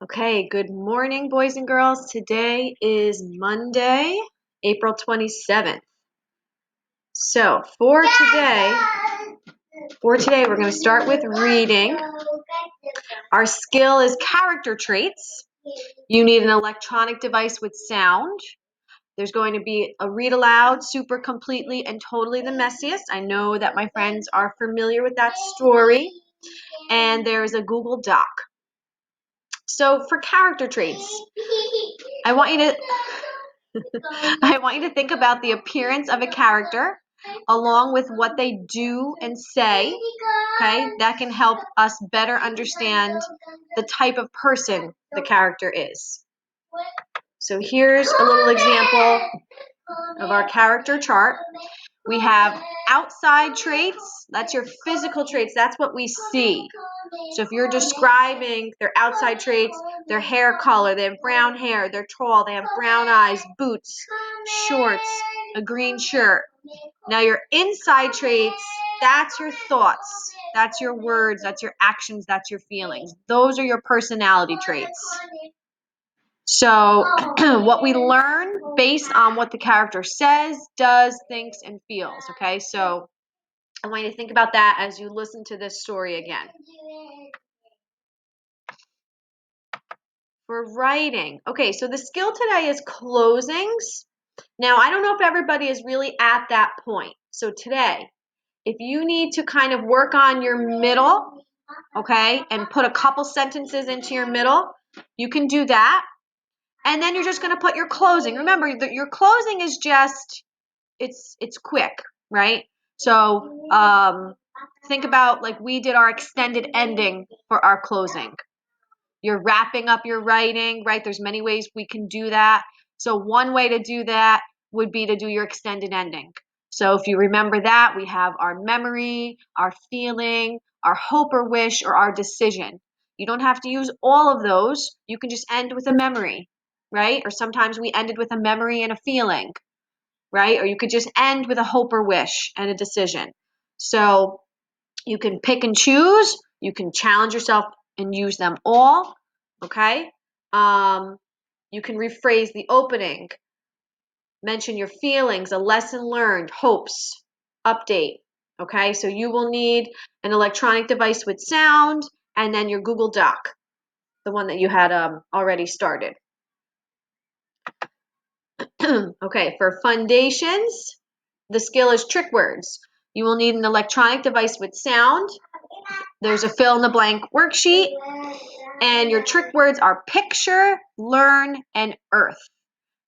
Okay, good morning, boys and girls. Today is Monday, April 27th. So for today, we're going to start with reading. Our skill is character traits. You need an electronic device with sound. There's going to be a read aloud, super completely and totally the messiest. I know that my friends are familiar with that story. And there's a Google Doc. So for character traits, I want you to I want you to think about the appearance of a character along with what they do and say. Okay, that can help us better understand the type of person the character is. So here's a little example of our character chart. We have outside traits. That's your physical traits. That's what we see. So if you're describing their outside traits, their hair color, they have brown hair, they're tall, they have brown eyes, boots, shorts, a green shirt. Now your inside traits, that's your thoughts, that's your words, that's your actions, that's your feelings. Those are your personality traits. So what we learn based on what the character says, does, thinks, and feels, okay? So I want you to think about that as you listen to this story again. For writing. Okay, so the skill today is closings. Now, I don't know if everybody is really at that point. So today, if you need to kind of work on your middle, okay, and put a couple sentences into your middle, you can do that. And then you're just going to put your closing. Remember, your closing is just, it's quick, right? So think about like we did our extended ending for our closing. You're wrapping up your writing, right? There's many ways we can do that. So one way to do that would be to do your extended ending. So if you remember that, we have our memory, our feeling, our hope or wish, or our decision. You don't have to use all of those. You can just end with a memory, right? Or sometimes we ended with a memory and a feeling, right? Or you could just end with a hope or wish and a decision. So you can pick and choose. You can challenge yourself and use them all, okay? You can rephrase the opening, mention your feelings, a lesson learned, hopes, update, okay? So you will need an electronic device with sound and then your Google Doc, the one that you had already started. Okay, for foundations, the skill is trick words. You will need an electronic device with sound. There's a fill in the blank worksheet. And your trick words are picture, learn, and earth.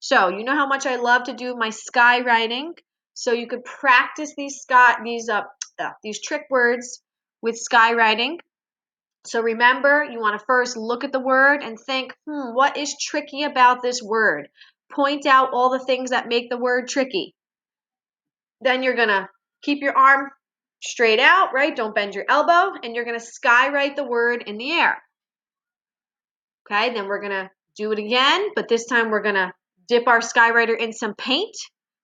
So you know how much I love to do my skywriting. So you could practice these trick words with skywriting. So remember, you want to first look at the word and think, what is tricky about this word? Point out all the things that make the word tricky. Then you're going to keep your arm straight out, right? Don't bend your elbow. And you're going to skywrite the word in the air. Okay, then we're going to do it again, but this time we're going to dip our skywriter in some paint.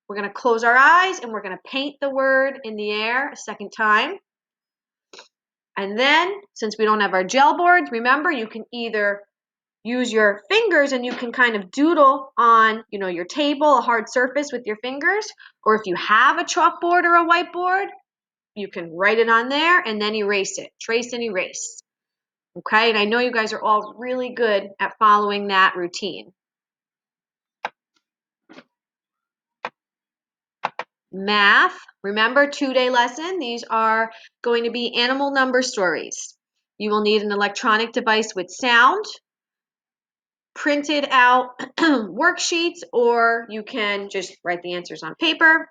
We're going to close our eyes and we're going to paint the word in the air a second time. And then, since we don't have our gel boards, remember you can either use your fingers and you can kind of doodle on, your table, a hard surface with your fingers, or if you have a chalkboard or a whiteboard, you can write it on there and then erase it. Trace and erase. Okay, and I know you guys are all really good at following that routine. Math, remember 2-day lesson. These are going to be animal number stories. You will need an electronic device with sound, printed out worksheets, or you can just write the answers on paper,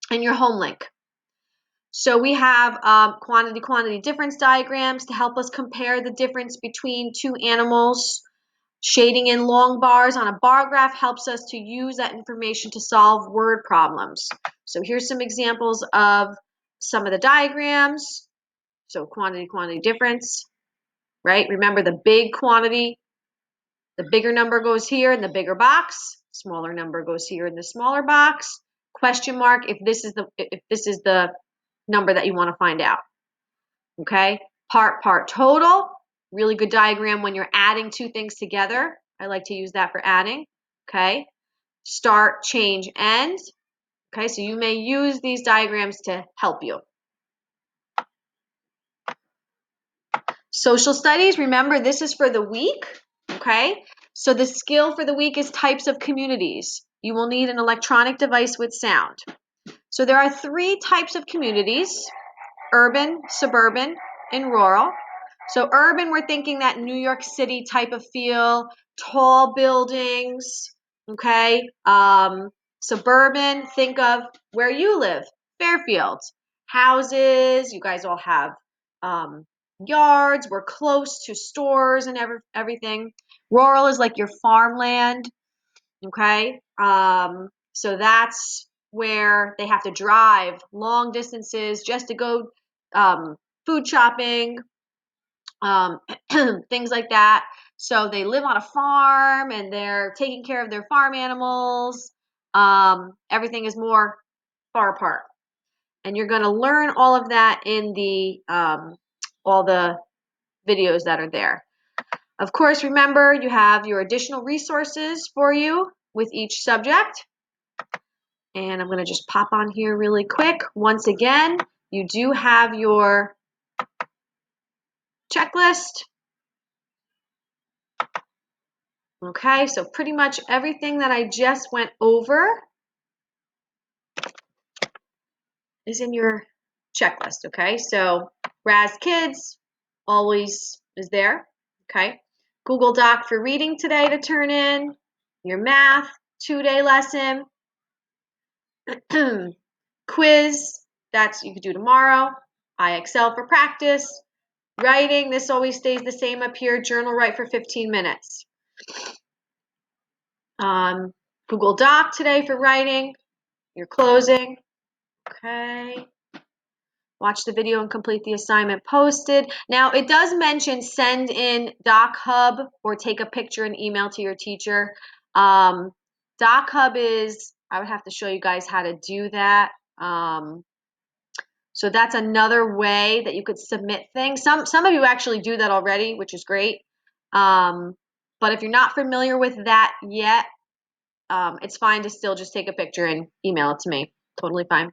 and your home link. So we have quantity difference diagrams to help us compare the difference between two animals. Shading in long bars on a bar graph helps us to use that information to solve word problems. So here's some examples of some of the diagrams. So quantity difference, right? Remember the big quantity, the bigger number goes here in the bigger box, smaller number goes here in the smaller box. Question mark if this is the number that you want to find out. Okay? Part total. Really good diagram when you're adding two things together. I like to use that for adding. Okay. Start, change, end. Okay, so you may use these diagrams to help you. Social studies, remember this is for the week. Okay, so the skill for the week is types of communities. You will need an electronic device with sound. So there are 3 types of communities: urban, suburban, and rural. So urban, we're thinking that New York City type of feel, tall buildings, okay? Suburban, think of where you live, Fairfield. Houses, you guys all have yards, we're close to stores and everything. Rural is like your farmland, okay? So that's where they have to drive long distances just to go food shopping, things like that. So they live on a farm and they're taking care of their farm animals. Everything is more far apart. And you're going to learn all of that in the all the videos that are there. Of course, remember you have your additional resources for you with each subject. And I'm going to just pop on here really quick. Once again, you do have your checklist. Okay, so pretty much everything that I just went over is in your checklist. Okay, so Raz Kids always is there. Okay, Google Doc for reading today to turn in, your math 2-day lesson, quiz, that's you could do tomorrow, IXL for practice, writing, this always stays the same up here, journal write for 15 minutes. Google Doc today for writing, your closing, okay. Watch the video and complete the assignment posted. Now, it does mention send in Doc Hub or take a picture and email to your teacher. Doc Hub is, I would have to show you guys how to do that. So that's another way that you could submit things. Some of you actually do that already, which is great. But if you're not familiar with that yet, it's fine to still just take a picture and email it to me. Totally fine.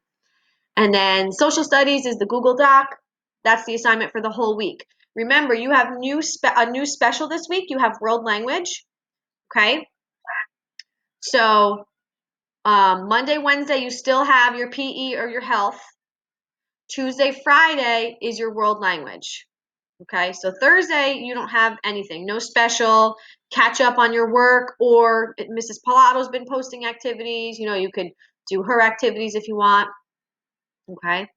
And then social studies is the Google Doc. That's the assignment for the whole week. Remember, you have a new special this week. You have world language. Okay. So Monday, Wednesday, you still have your PE or your health. Tuesday, Friday is your world language. Okay, so Thursday, you don't have anything, no special, catch up on your work, or Mrs. Palato's been posting activities, you know, you could do her activities if you want, okay?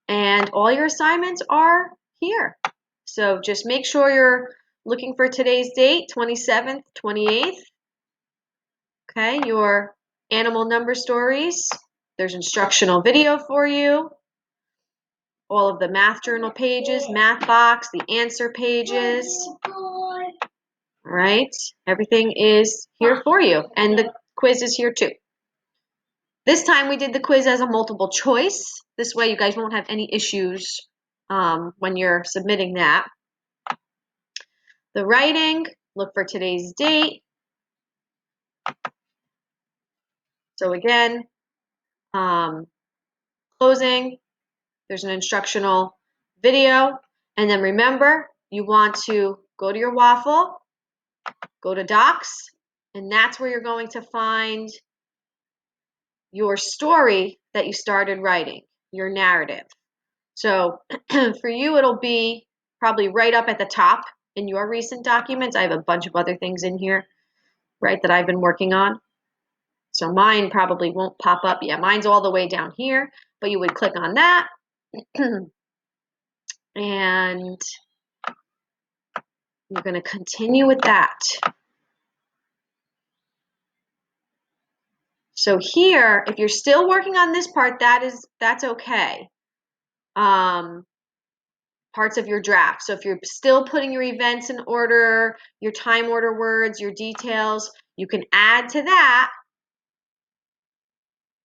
And all your assignments are here. So just make sure you're looking for today's date, 27th, 28th, okay? Your animal number stories, there's instructional video for you. All of the math journal pages, math box, the answer pages. All right, everything is here for you, and the quiz is here too. This time we did the quiz as a multiple choice. This way you guys won't have any issues when you're submitting that. The writing, look for today's date. So again, closing, there's an instructional video, and then remember, you want to go to your waffle, go to Docs, and that's where you're going to find your story that you started writing, your narrative. So for you, it'll be probably right up at the top in your recent documents. I have a bunch of other things in here, right, that I've been working on. So mine probably won't pop up. Yeah, mine's all the way down here, but you would click on that. And you're going to continue with that. So here, if you're still working on this part, that's okay. Parts of your draft. So if you're still putting your events in order, your time order words, your details, you can add to that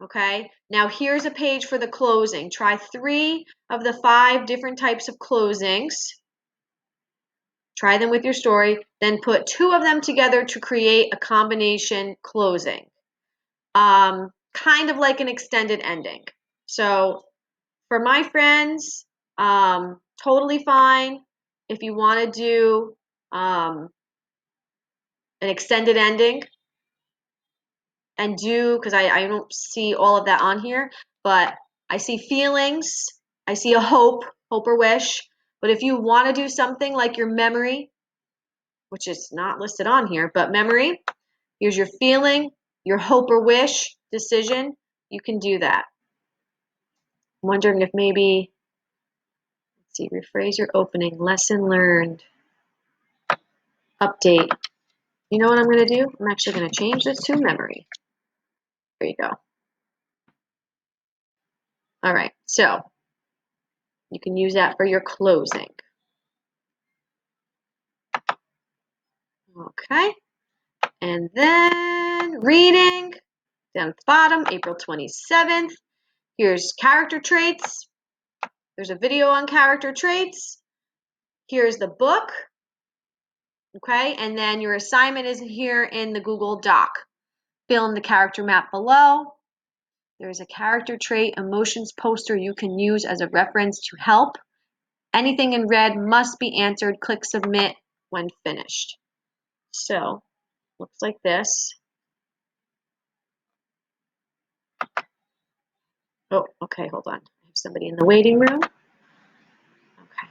Okay, now here's a page for the closing. Try 3 of the 5 different types of closings. Try them with your story, then put 2 of them together to create a combination closing. Kind of like an extended ending. So for my friends, totally fine. If you want to do an extended ending and do, because I don't see all of that on here, but I see feelings, I see a hope or wish. But if you want to do something like your memory, which is not listed on here, but memory, here's your feeling, your hope or wish, decision, you can do that. I'm wondering if maybe, let's see, rephrase your opening, lesson learned, update. You know what I'm going to do? I'm actually going to change this to memory. There you go. All right, so you can use that for your closing. Okay, and then reading down at the bottom, April 27th. Here's character traits. There's a video on character traits. Here's the book. Okay, and then your assignment is here in the Google Doc. Fill in the character map below. There's a character trait emotions poster you can use as a reference to help. Anything in red must be answered. Click submit when finished. So, looks like this. Oh, okay, hold on. I have somebody in the waiting room. Okay.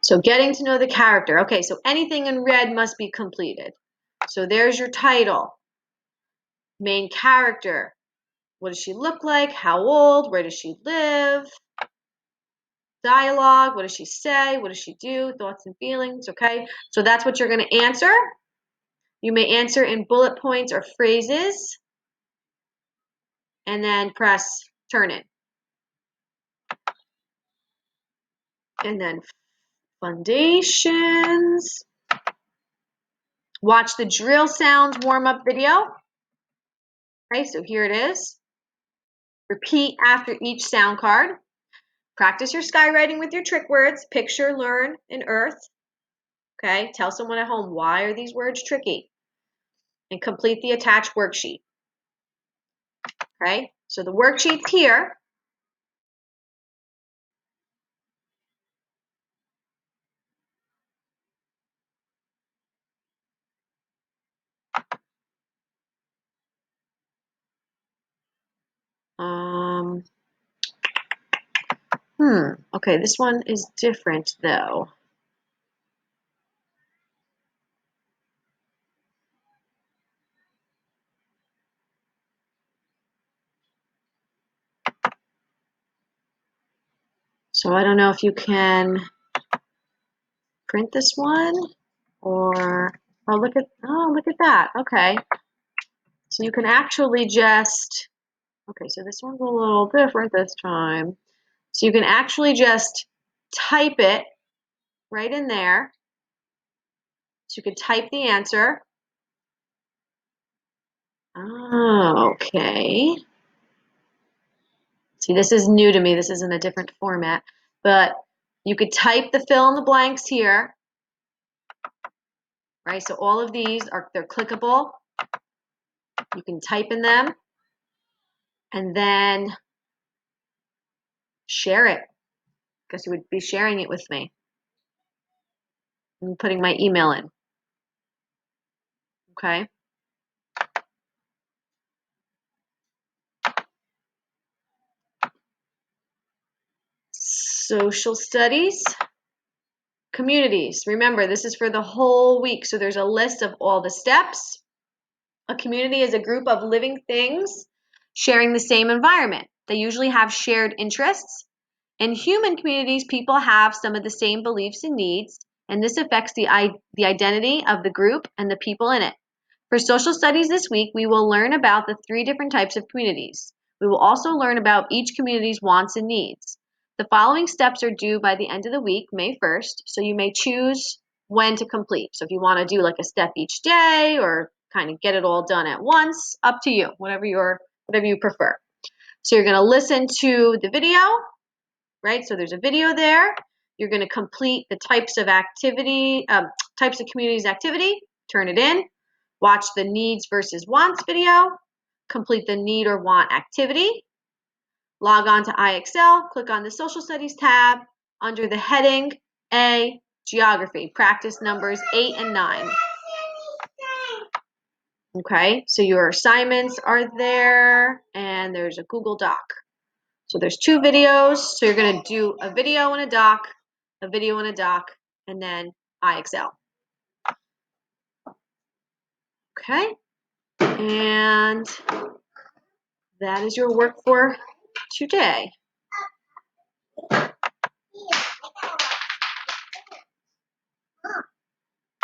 So getting to know the character. Okay, so anything in red must be completed. So there's your title. Main character. What does she look like? How old? Where does she live? Dialogue. What does she say? What does she do? Thoughts and feelings. Okay, so that's what you're going to answer. You may answer in bullet points or phrases. And then press turn in. And then foundations. Watch the drill sounds warm-up video. Okay, so here it is. Repeat after each sound card. Practice your skywriting with your trick words. Picture, learn, and earth. Okay, tell someone at home, why are these words tricky? And complete the attached worksheet. Okay, so the worksheet's here. Okay, this one is different though. So I don't know if you can print this one or, oh, look at that. Okay. So you can actually just, okay, so this one's a little different this time. So you can actually just type it right in there. So you could type the answer. Oh, okay. See, this is new to me. This is in a different format. But you could type the fill in the blanks here. Right, so all of these they're clickable. You can type in them and then share it, because you would be sharing it with me. I'm putting my email in. Okay. Social studies. Communities. Remember, this is for the whole week, so there's a list of all the steps. A community is a group of living things sharing the same environment. They usually have shared interests. In human communities, people have some of the same beliefs and needs, and this affects the identity of the group and the people in it. For social studies this week, we will learn about the 3 different types of communities. We will also learn about each community's wants and needs. The following steps are due by the end of the week, May 1st, so you may choose when to complete. So if you want to do like a step each day or kind of get it all done at once. Up to you, whatever you prefer. So you're going to listen to the video, right? So there's a video there. You're going to complete the types of communities activity, turn it in, watch the needs versus wants video, complete the need or want activity, log on to IXL, click on the Social Studies tab under the heading A, Geography, practice numbers 8 and 9. Okay, so your assignments are there, and there's a Google Doc. So there's 2 videos, so you're going to do a video and a doc, a video and a doc, and then IXL. Okay, and that is your work for today.